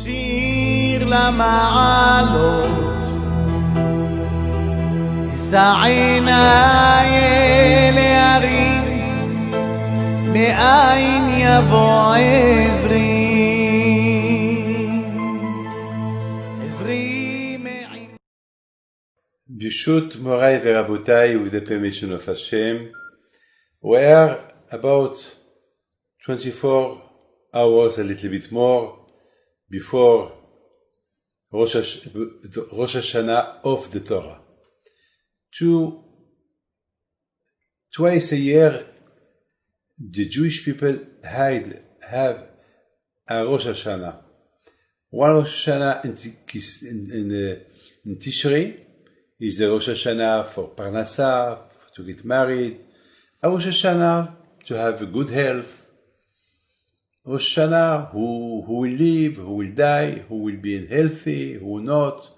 שיר למעלות, סעינה להרים, מאין יבוא עזרי, עזרי מעין. Bishut Morai Verabotai, with the permission of Hashem, we are about 24 hours, a little bit more, before Rosh Hashanah of the Torah. Twice a year, the Jewish people have a Rosh Hashanah. One Rosh Hashanah in Tishrei is the Rosh Hashanah for Parnassah, to get married. A Rosh Hashanah to have a good health. Rosh Hashanah who will live, who will die, who will be healthy, who will not.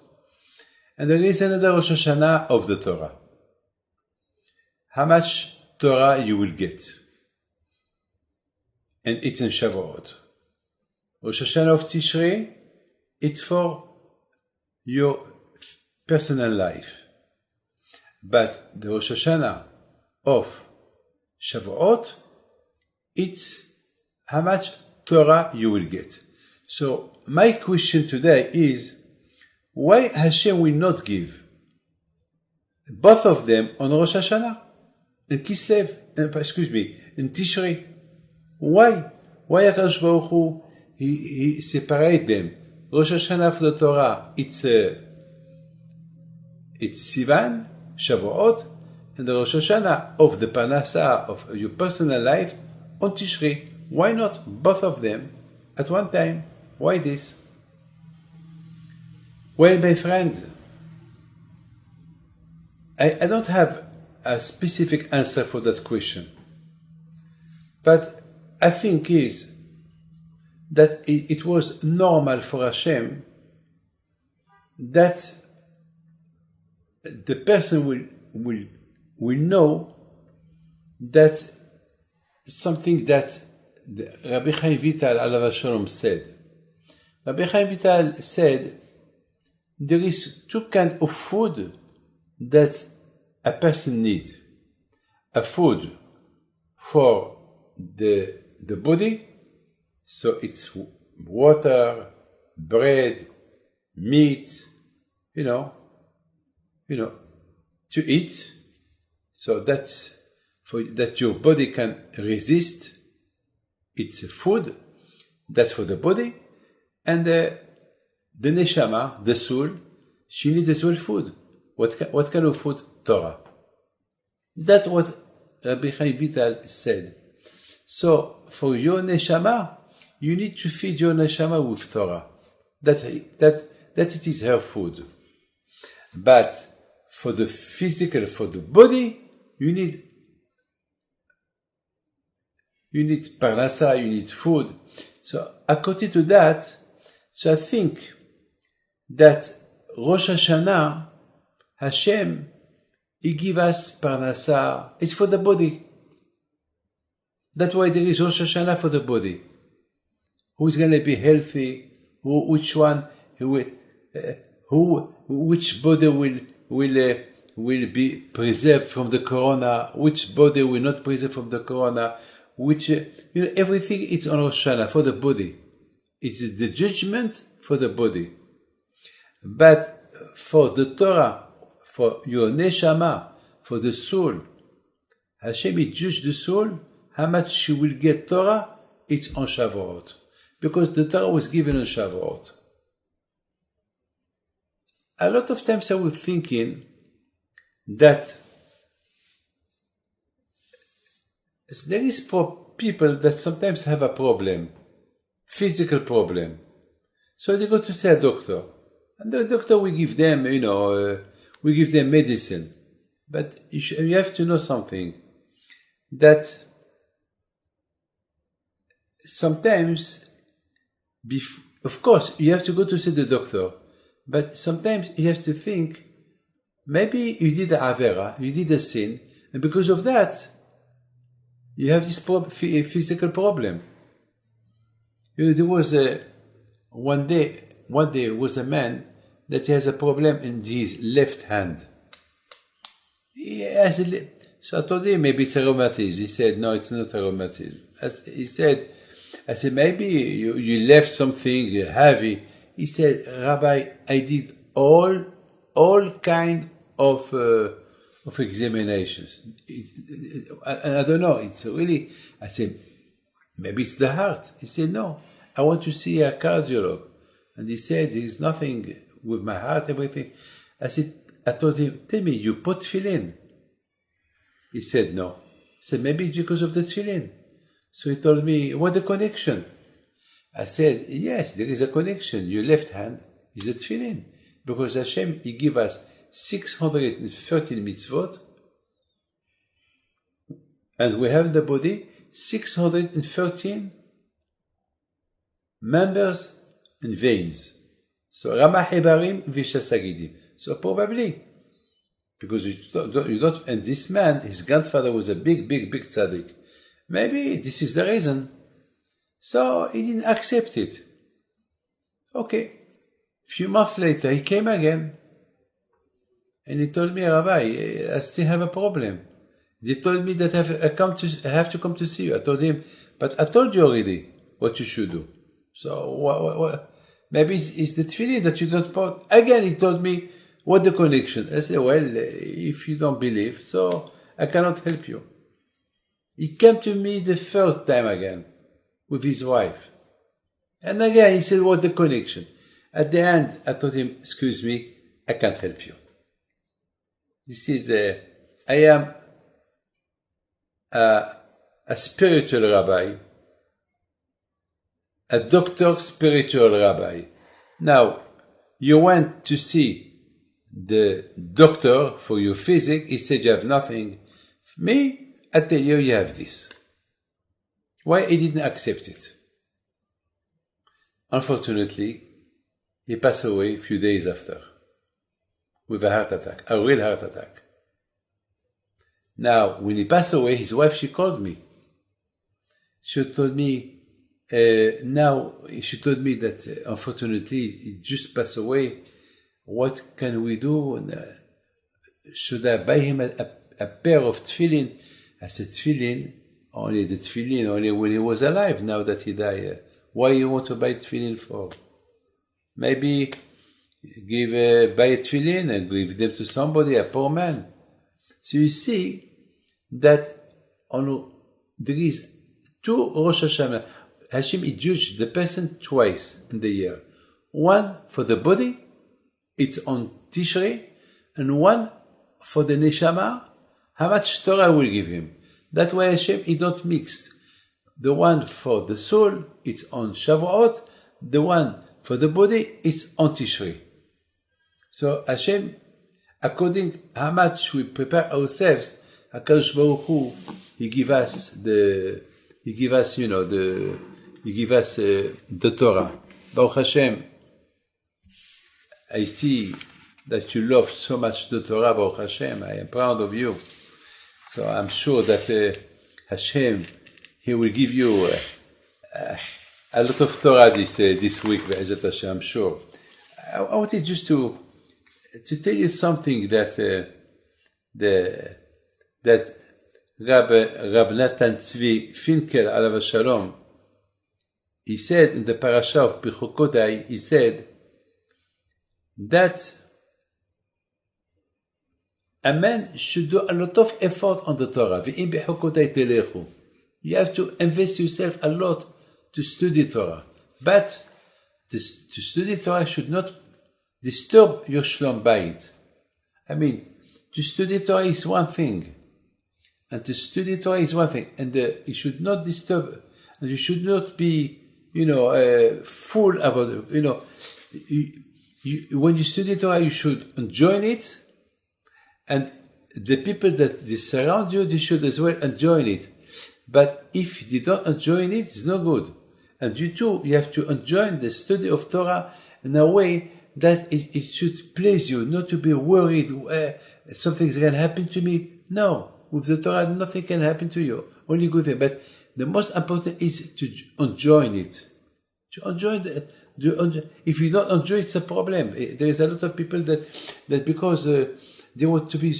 And there is another Rosh Hashanah of the Torah. How much Torah you will get. And it's in Shavuot. Rosh Hashanah of Tishrei, it's for your personal life. But the Rosh Hashanah of Shavuot, it's how much Torah you will get. So my question today is, why Hashem will not give both of them on Rosh Hashanah? In Kislev, in Tishrei. Why? Why HaKadosh Baruch Hu, he separate them? Rosh Hashanah for the Torah, it's Sivan, Shavuot, and the Rosh Hashanah of the Parnassah of your personal life on Tishrei. Why not both of them at one time? Why this? Well, my friend, I don't have a specific answer for that question. But I think is that it was normal for Hashem that the person will know that something that Rabbi Chaim Vital Alav Shalom said. Rabbi Chaim Vital said there is two kinds of food that a person needs. A food for the body, so it's water, bread, meat, to eat, so that your body can resist. It's a food, that's for the body, and the neshama, the soul, she needs the soul food. What kind of food? Torah. That's what Rabbi Chaim Vital said. So for your neshama, you need to feed your neshama with Torah. That it is her food. But for the physical, for the body, you need parnasa, you need food. So according to that, so I think that Rosh Hashanah, Hashem, He give us parnasa. It's for the body. That's why there is Rosh Hashanah for the body. Who is going to be healthy? Which body will be preserved from the corona? Which body will not preserve from the corona? Everything is on Rosh Hashanah for the body. It is the judgment for the body. But for the Torah, for your neshama, for the soul, Hashem will judge the soul, how much she will get Torah, it's on Shavuot. Because the Torah was given on Shavuot. A lot of times I was thinking that there is people that sometimes have a problem, physical problem. So they go to see a doctor. And the doctor will give them, we give them medicine. But you have to know something, that sometimes, of course, you have to go to see the doctor, but sometimes you have to think, maybe you did a avera, you did a sin, and because of that, you have this physical problem. There was one day was a man that he has a problem in his left hand. He has so I told him maybe it's a rheumatism. He said no, it's not a rheumatism. I said maybe you left something heavy. He said, Rabbi, I did all kind of examinations. I don't know. It's really. I said maybe it's the heart. He said no. I want to see a cardiologist. And he said there's nothing with my heart, everything. I told him, tell me, you put tefillin? He said no. I said maybe it's because of the tefillin. So he told me, what the connection? I said, yes, there is a connection. Your left hand is a tefillin. Because Hashem, He give us 613 mitzvot, and we have in the body 613 members and veins. So Ramah Hebarim Vishasagidim. So probably, because you don't, and this man, his grandfather was a big tzaddik. Maybe this is the reason. So he didn't accept it. Okay. A few months later, he came again. And he told me, Rabbi, I still have a problem. They told me that I have to come to see you. I told him, but I told you already what you should do. So maybe it's the tefillin that you don't put. Again, he told me, what the connection? I said, well, if you don't believe, so I cannot help you. He came to me the third time again with his wife. And again, he said, what the connection? At the end, I told him, excuse me, I can't help you. This is I am a spiritual rabbi, a doctor spiritual rabbi. Now, you went to see the doctor for your physics, he said you have nothing. Me, I tell you, you have this. Why he didn't accept it? Unfortunately, he passed away a few days after with a heart attack, a real heart attack. Now, when he passed away, his wife, she called me. She told me, that unfortunately, he just passed away. What can we do? Should I buy him a pair of tefillin? I said, tefillin? Only the tefillin, only when he was alive, now that he died. Why you want to buy tefillin for? Maybe buy a tefillin and give them to somebody, a poor man. So you see that there is two Rosh Hashanah. Hashem judged the person twice in the year. One for the body, it's on Tishrei, and one for the neshama, how much Torah will give him. That's why Hashem, He don't mix. The one for the soul, it's on Shavuot. The one for the body, it's on Tishrei. So Hashem, according how much we prepare ourselves, HaKadosh Baruch Hu, He give us the Torah. Baruch Hashem, I see that you love so much the Torah, Baruch Hashem. I am proud of you. So I'm sure that Hashem, He will give you a lot of Torah this week, Be'ezrat Hashem, I'm sure. I wanted just to tell you something that Rab Natan Tzvi Finkel, Alav Shalom, he said in the parasha of Bechukotai, he said that a man should do a lot of effort on the Torah. V'im bechukotai telechu. You have to invest yourself a lot to study Torah. But to study Torah should not disturb your shlom bayit. I mean, to study Torah is one thing. And to study Torah is one thing. And it should not disturb, and you should not be, fool about it. When you study Torah, you should enjoy it. And the people that they surround you, they should as well enjoy it. But if they don't enjoy it, it's no good. And you too, you have to enjoy the study of Torah in a way that it should please you, not to be worried, something's going to happen to me. No, with the Torah, nothing can happen to you, only good thing. But the most important is to enjoy it. To enjoy if you don't enjoy, it's a problem. There is a lot of people that because they want to be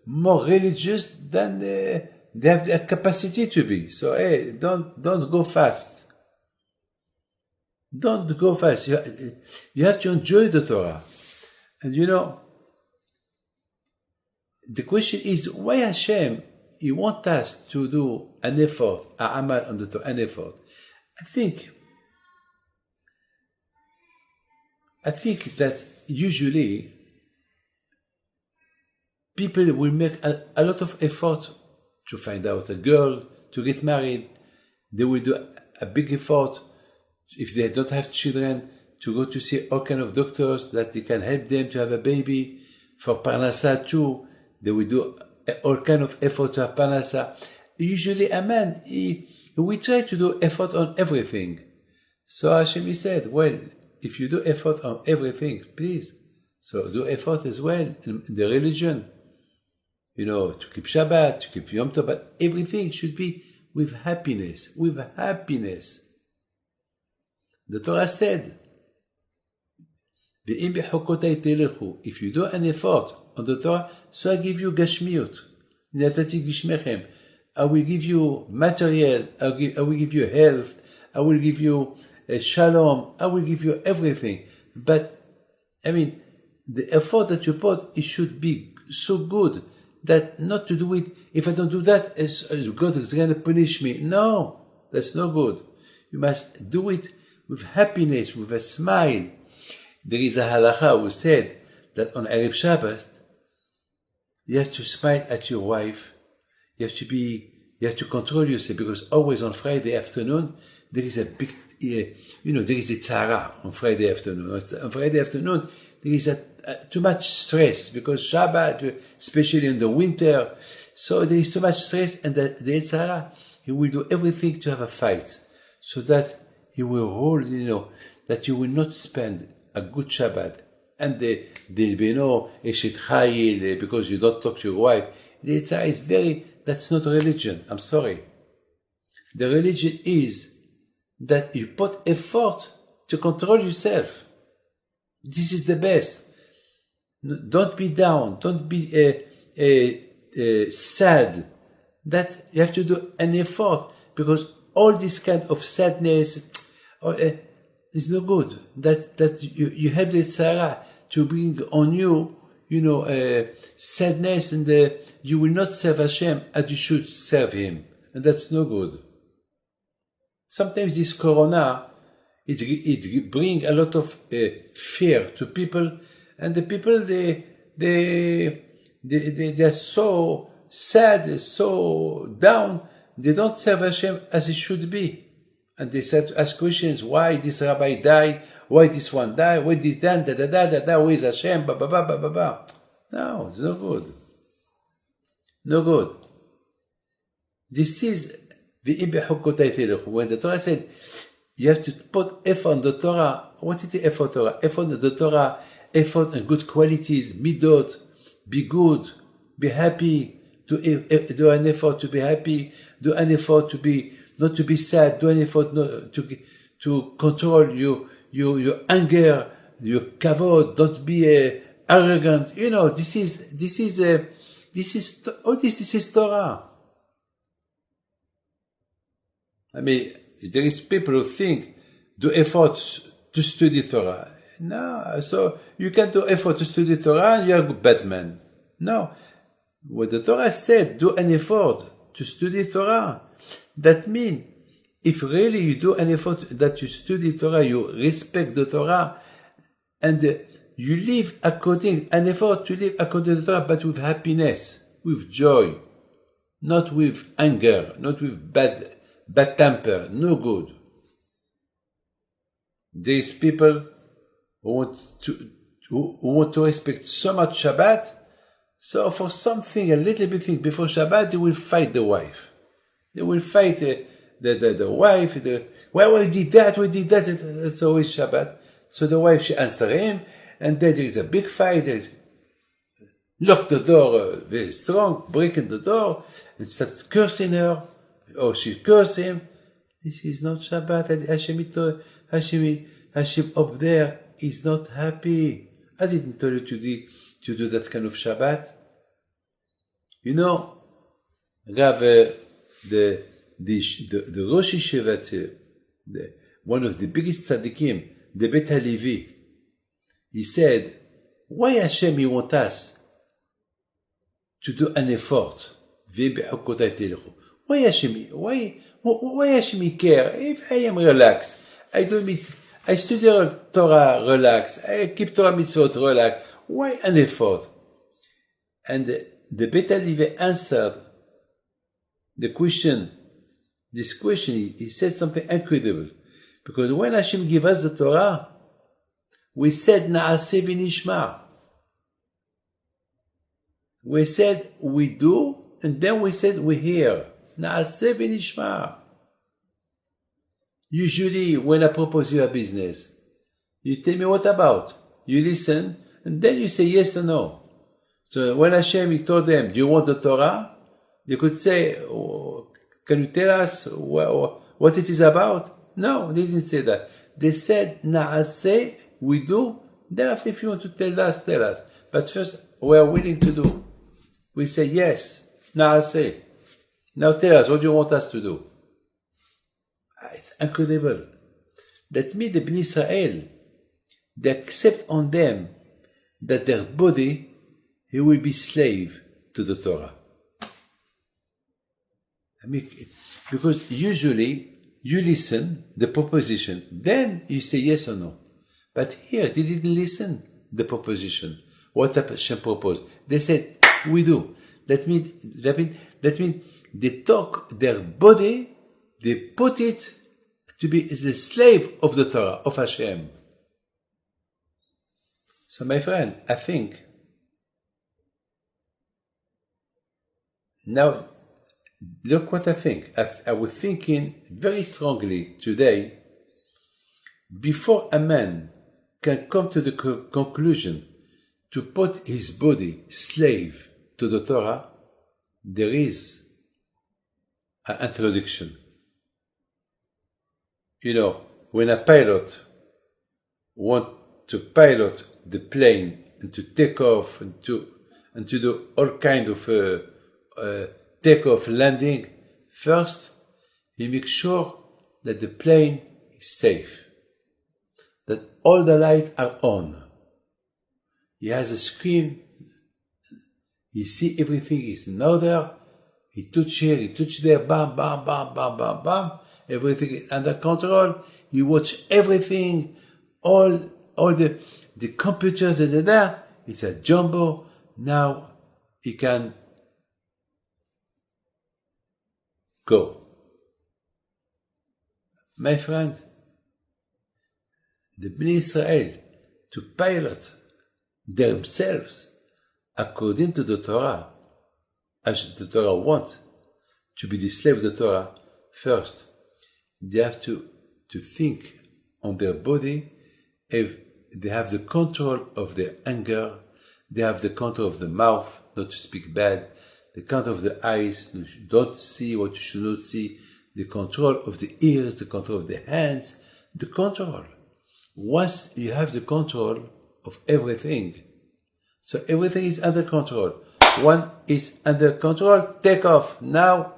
more religious than they have the capacity to be. So hey, don't go fast. Don't go fast. You have to enjoy the Torah. And the question is, why Hashem, He wants us to do an effort, amal on the Torah, an effort. I think that usually people will make a lot of effort to find out a girl, to get married. They will do a big effort if they don't have children to go to see all kind of doctors that they can help them to have a baby. For Parnasa too, they will do all kind of effort to have Parnasa. Usually a man, we try to do effort on everything. So Hashem said, well, if you do effort on everything, please, so do effort as well in the religion. To keep Shabbat, to keep Yom Tov, but everything should be with happiness, The Torah said, if you do an effort on the Torah, so I give you gashmiut. I will give you material, I will give you health, I will give you shalom, I will give you everything. But, the effort that you put, it should be so good that not to do it, if I don't do that, God is going to punish me. No, that's no good. You must do it with happiness, with a smile. There is a halacha who said that on Erev Shabbat, you have to smile at your wife. You have to control yourself, because always on Friday afternoon, there is a big, there is a tzara on Friday afternoon. On Friday afternoon, there is too much stress, because Shabbat, especially in the winter, so there is too much stress, and the tzara, he will do everything to have a fight, so that he will hold, that you will not spend a good Shabbat, and there will be no Eshet Chayil, because you don't talk to your wife. The tzara is that's not religion. I'm sorry. The religion is that you put effort to control yourself. This is the best. Don't be down. Don't be sad. That you have to do an effort, because all this kind of sadness is no good. That you have the tzara to bring on you, sadness, and you will not serve Hashem as you should serve Him, and that's no good. Sometimes this corona, it brings a lot of fear to people, and the people they are so sad, so down, they don't serve Hashem as it should be, and they start to ask questions: why this rabbi died? Why this one died? Why this done? Where is Hashem? No, it's no good. No good. This is when the Torah said you have to put effort on the Torah. What is the effort Torah? Effort on the Torah, effort and good qualities, midot, be good, be happy, do an effort to be happy, do an effort to be not to be sad, do an effort not to control your anger, your kavod, don't be arrogant. This is Torah. There is people who think do efforts to study Torah. No, so you can do effort to study Torah and you are a bad man. No. What the Torah said, do an effort to study Torah. That means, if really you do an effort that you study Torah, you respect the Torah, and you live according, an effort to live according to the Torah, but with happiness, with joy, not with anger, not with bad temper, no good. These people who want to respect so much Shabbat, so for something, a little bit thing before Shabbat, they will fight the wife. They will fight the wife. Why we did that? It's always Shabbat. So the wife, she answer him, and then there is a big fight. Lock the door very strong, breaking the door, and start cursing her, or she curse him. This is not Shabbat. Hashem Hashem up there is not happy. I didn't tell you to do that kind of Shabbat. You know, Rav, the Rosh Yeshivat, one of the biggest tzaddikim, the Bet HaLevi, he said, why Hashem he want us to do an effort? Why Hashem he care? If I am relaxed, I study Torah relax, I keep Torah mitzvot relax, why an effort? And the Bet HaLevi answered this question, he said something incredible. Because when Hashem gave us the Torah, we said, Na'aseh v'nishma. We said, we do, and then we said, we hear. Na'aseh v'nishma. Usually, when I propose you a business, you tell me what about. You listen, and then you say yes or no. So when Hashem, he told them, do you want the Torah? They could say, oh, can you tell us what it is about? No, they didn't say that. They said, Na'aseh, we do. Then after, if you want to tell us, tell us. But first, we are willing to do. We say, yes, Na'aseh. Now tell us, what do you want us to do? It's incredible. That means the Bnei Israel, they accept on them that their body, he will be slave to the Torah. I mean, because usually you listen the proposition, then you say yes or no. But here they didn't listen the proposition. What Hashem proposed? They said we do. That means they took their body, they put it to be the slave of the Torah of Hashem. So my friend, I think now. Look what I think. I was thinking very strongly today, before a man can come to the conclusion to put his body slave to the Torah, there is an introduction. You know, when a pilot wants to pilot the plane and to take off and to do all kind of takeoff, landing, first he makes sure that the plane is safe, that all the lights are on. He has a screen, he see everything is in order, he touch here, he touch there, bam, bam, bam, bam, bam, bam, everything is under control, he watch everything, all the computers that are there, it's a jumbo, now he can go. My friend, the Bnei Israel, to pilot themselves according to the Torah, as the Torah wants, to be the slave of the Torah, first, they have to think on their body, if they have the control of their anger, they have the control of the mouth, not to speak bad, the control of the eyes, you don't see what you should not see, the control of the ears, the control of the hands, the control. Once you have the control of everything, so everything is under control. One is under control, take off. Now,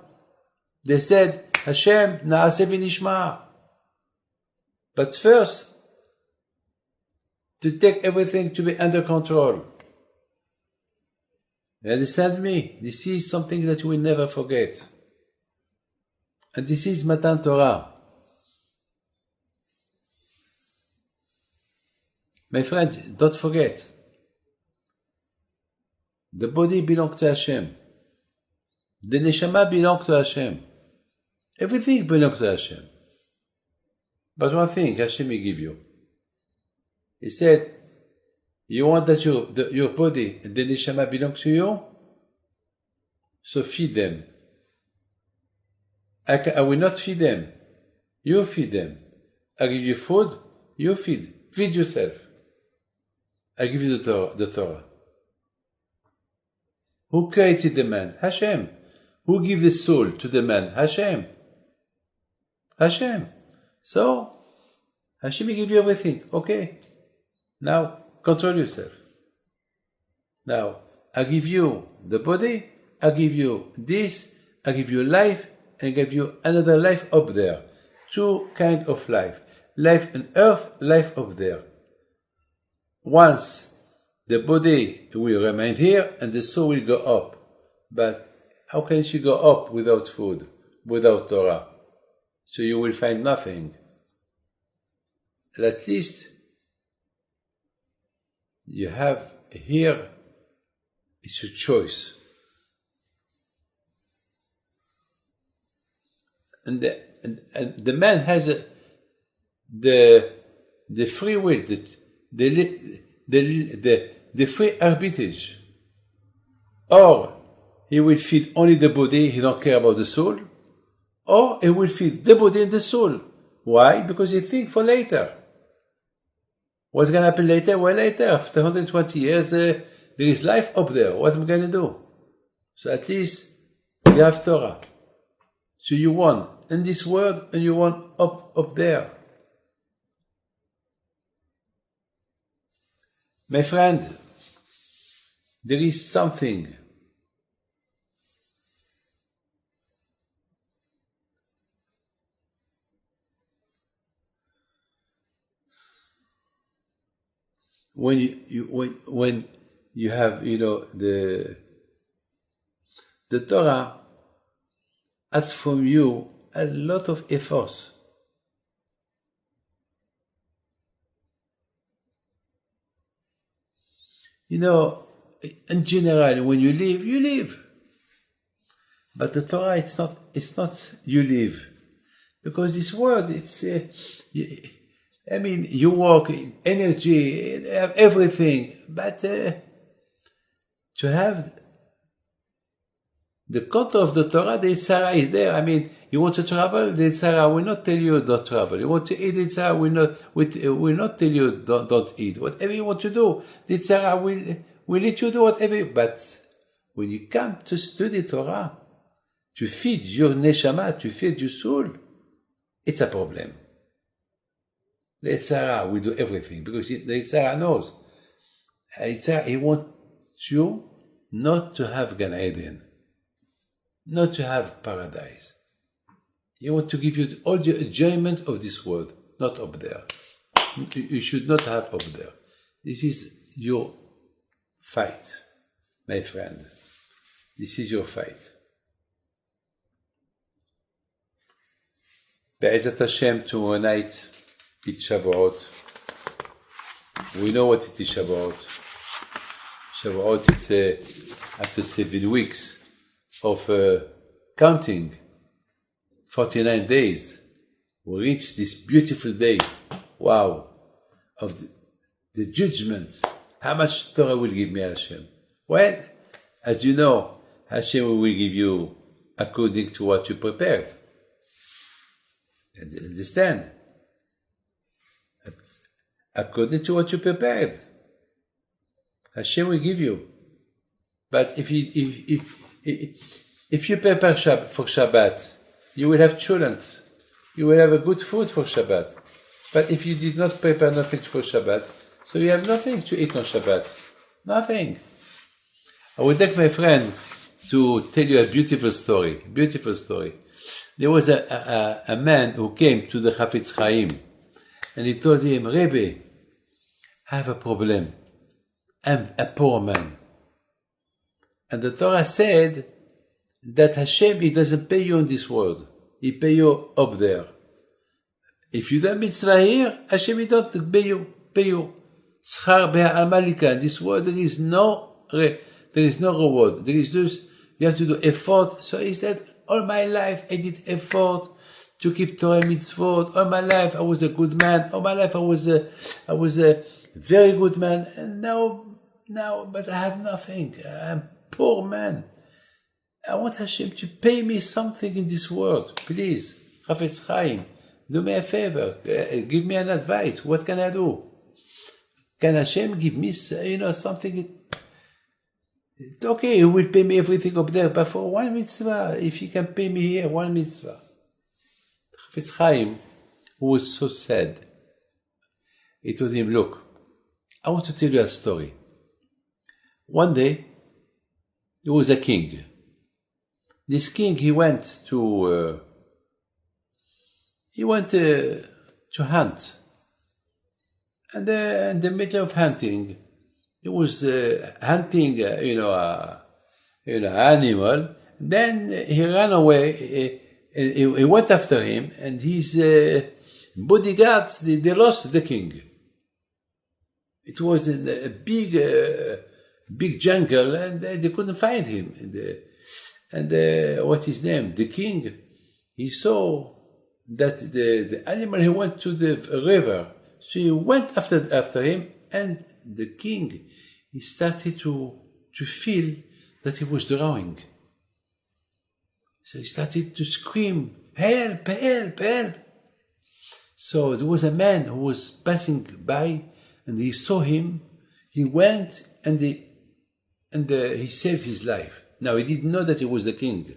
they said, Hashem, na'aseh v'nishma. But first, to take everything to be under control. You understand me? This is something that we never forget. And this is Matan Torah. My friend, don't forget. The body belongs to Hashem. The neshama belongs to Hashem. Everything belongs to Hashem. But one thing Hashem will give you. He said, you want that your body and the neshama belongs to you? So feed them. I will not feed them. You feed them. I give you food, you feed. Feed yourself. I give you the Torah. Who created the man? Hashem. Who gave the soul to the man? Hashem. Hashem. So, Hashem will give you everything. Okay. Now, control yourself. Now, I give you the body, I give you this, I give you life, and I give you another life up there. Two kinds of life. Life on earth, life up there. Once the body will remain here and the soul will go up. But how can she go up without food, without Torah? So you will find nothing. At least you have here, it's a choice. And the man has the free will, the free arbitrage. Or he will feed only the body, he don't care about the soul. Or he will feed the body and the soul. Why? Because he think for later. What's going to happen later? Well, later, after 120 years, there is life up there. What am I going to do? So at least you have Torah. So you want in this world and you want up there. My friend, there is something when you have, the Torah asks from you a lot of efforts. In general, when you live, you live. But the Torah, it's not you live. Because this word, you work, energy, everything. But to have the content of the Torah, the Yitzhara is there. You want to travel, the Yitzhara will not tell you don't travel. You want to eat, the Yitzhara will not tell you don't eat. Whatever you want to do, the Yitzhara will let you do whatever. But when you come to study Torah, to feed your neshama, to feed your soul, it's a problem. The Yitzhara will do everything because the Yitzhara knows. He wants you not to have Gan Eden, not to have paradise. He wants to give you all the enjoyment of this world, not up there. You should not have up there. This is your fight, my friend. This is your fight. Be'ezat Hashem, tomorrow night, it's Shavuot. We know what it is, Shavuot. Shavuot, it's after 7 weeks of counting, 49 days, we reach this beautiful day, wow, of the judgment. How much Torah will give me Hashem? Well, as you know, Hashem will give you according to what you prepared. Understand? According to what you prepared. Hashem will give you. But if you prepare for Shabbat, you will have cholent. You will have a good food for Shabbat. But if you did not prepare nothing for Shabbat, so you have nothing to eat on Shabbat. Nothing. I would like my friend to tell you a beautiful story. Beautiful story. There was a man who came to the Chafetz Chaim, and he told him, Rebbe, I have a problem. I'm a poor man. And the Torah said that Hashem, He doesn't pay you in this world. He pay you up there. If you do a mitzvah here, Hashem, He don't pay you. Schar be'amalika. In this world, there is no reward. There is just, you have to do effort. So he said, all my life I did effort to keep Torah mitzvot. All my life I was a good man. All my life I was a very good man. And now, but I have nothing. I'm a poor man. I want Hashem to pay me something in this world. Please, Chafetz Chaim, do me a favor. Give me an advice. What can I do? Can Hashem give me, something? Okay, He will pay me everything up there, but for one mitzvah, if He can pay me here, one mitzvah. Chafetz Chaim, who was so sad, He told him, look, I want to tell you a story. One day, there was a king. This king, he went to hunt. And in the middle of hunting, he was hunting, animal. Then he ran away. He went after him, and his bodyguards, they lost the king. It was a big jungle, and they couldn't find him. And what's his name? The king, he saw that the animal, he went to the river. So he went after him, and the king, he started to feel that he was drowning. So he started to scream, help, help, help. So there was a man who was passing by, and he saw him. He went, and he saved his life. Now, he didn't know that he was the king.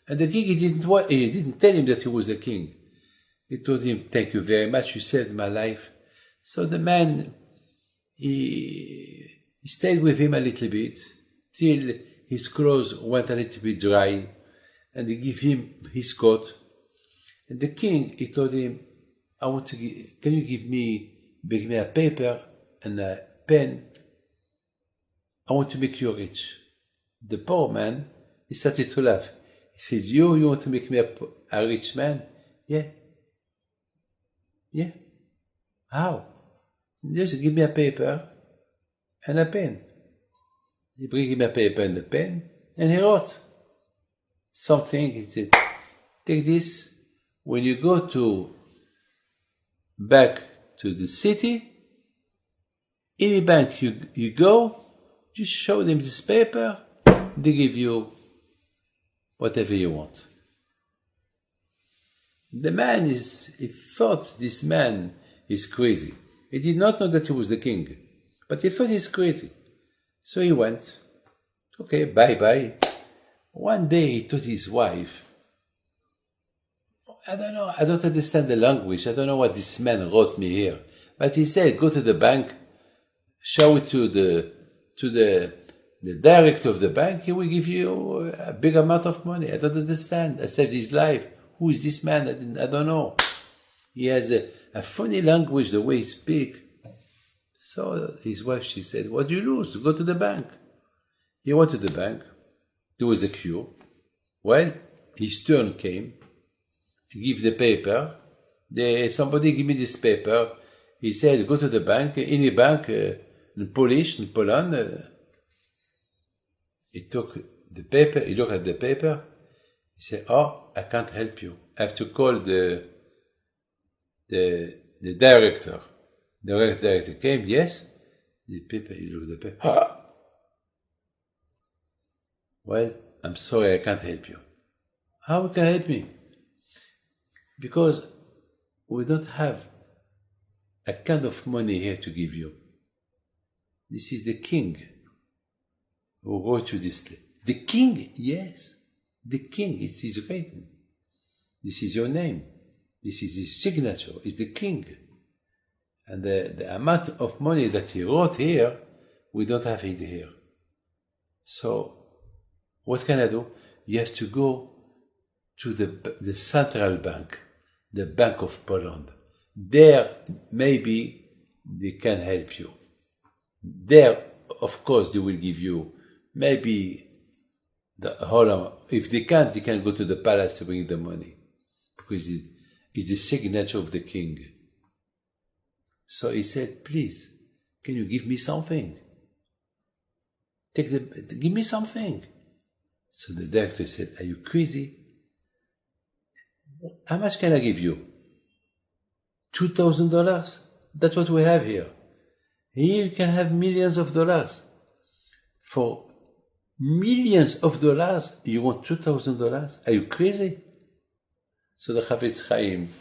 And the king, he didn't tell him that he was the king. He told him, thank you very much, you saved my life. So the man, he stayed with him a little bit, till his clothes went a little bit dry, and he gave him his coat. And the king, he told him, can you bring me a paper and a pen? I want to make you rich. The poor man, he started to laugh. He said, you want to make me a rich man? Yeah. Yeah. How? Just give me a paper and a pen. He bring him a paper and a pen, and he wrote something. He said, take this. When you go back to the city, any bank you go, just show them this paper, they give you whatever you want. The man he thought this man is crazy. He did not know that he was the king, but he thought he's crazy. So he went, okay, bye-bye. One day he told his wife, I don't know, I don't understand the language, I don't know what this man wrote me here, but he said, go to the bank, show it to the director of the bank, he will give you a big amount of money. I don't understand. I saved his life. Who is this man? I don't know. He has a funny language, the way he speaks. So his wife, she said, what do you lose? Go to the bank. He went to the bank. There was a queue. Well, his turn came. He gave the paper. Somebody give me this paper. He said, go to the bank, any bank, in Poland. He took the paper, he looked at the paper, he said, I can't help you. I have to call the director. The director came, yes, the paper, he looked at the paper. Well, I'm sorry, I can't help you. How can you help me? Because we don't have a kind of money here to give you. This is the king who wrote you this letter. The king, yes. The king, it is written. This is your name. This is his signature, is the king. And the amount of money that he wrote here, we don't have it here. So, what can I do? You have to go to the central bank, the Bank of Poland. There, maybe they can help you. There, of course, they will give you maybe the whole amount. If they can't, they can go to the palace to bring the money, because it's the signature of the king. So he said, please, can you give me something? Give me something. So the director said, are you crazy? How much can I give you? $2,000? That's what we have here. Here you can have millions of dollars. For millions of dollars, you want $2,000? Are you crazy? So the Chafetz Chaim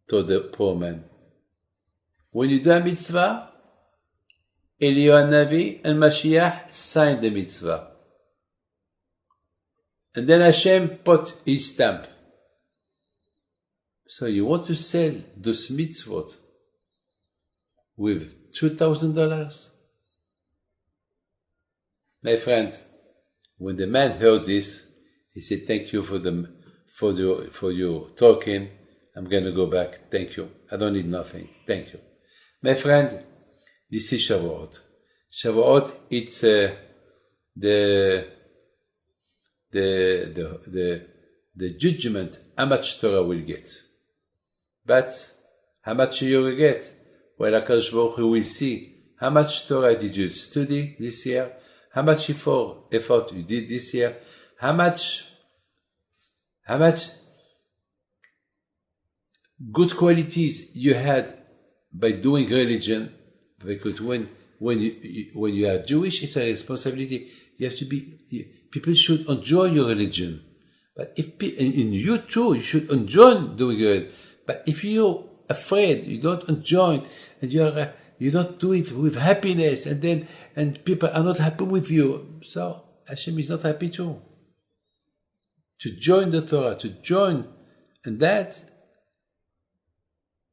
told the poor man, when you do a mitzvah, Eliyahu Navi and Mashiach signed the mitzvah. And then Hashem put his stamp. So you want to sell those mitzvot with $2,000? My friend, when the man heard this, he said, thank you for your talking. I'm going to go back. Thank you. I don't need nothing. Thank you. My friend, this is Shavuot. Shavuot, it's the judgment, how much Torah will get. But how much you will get? Well, HaKadosh Baruch Hu will see how much Torah did you study this year, how much effort you did this year, how much good qualities you had by doing religion. Because when you are Jewish, it's a responsibility. You have to people should enjoy your religion. But in you too, you should enjoy doing it. But if you're afraid, you don't enjoy it, and you don't do it with happiness, and people are not happy with you, so Hashem is not happy too. To join the Torah, and that,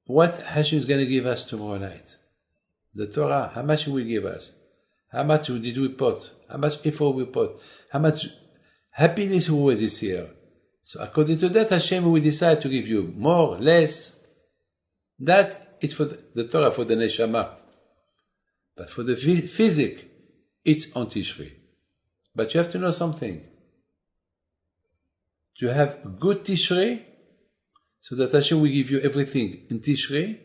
what Hashem is going to give us tomorrow night. The Torah, how much will give us? How much did we put? How much effort we put? How much happiness we were this year? So according to that, Hashem will decide to give you more, less. That is for the Torah, for the Neshama. But for the physic, it's on Tishrei. But you have to know something. To have good Tishrei, so that Hashem will give you everything in Tishrei,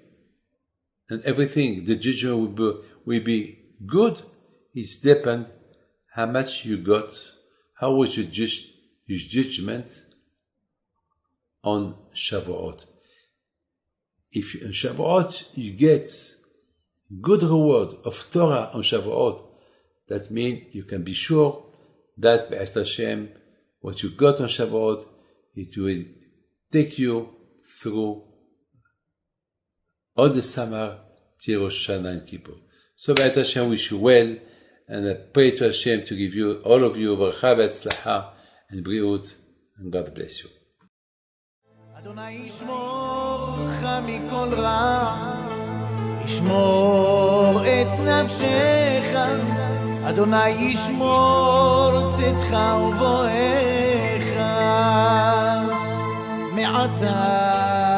and everything, the judgment will be good. It depends how much you got, how was your judgment on Shavuot. If in Shavuot you get good reward of Torah on Shavuot, that means you can be sure that Be'ez Hashem, what you got on Shavuot, it will take you through all the summer till Rosh Hashanah and Kippur. So Be'ez Hashem wish you well, and I pray to Hashem to give you, all of you, Bracha v'Atzlacha and Briut, and God bless you. אדוני ישמור לך מכל רע, ישמור את נפשך, אדוני ישמור צאתך ובואך מעתה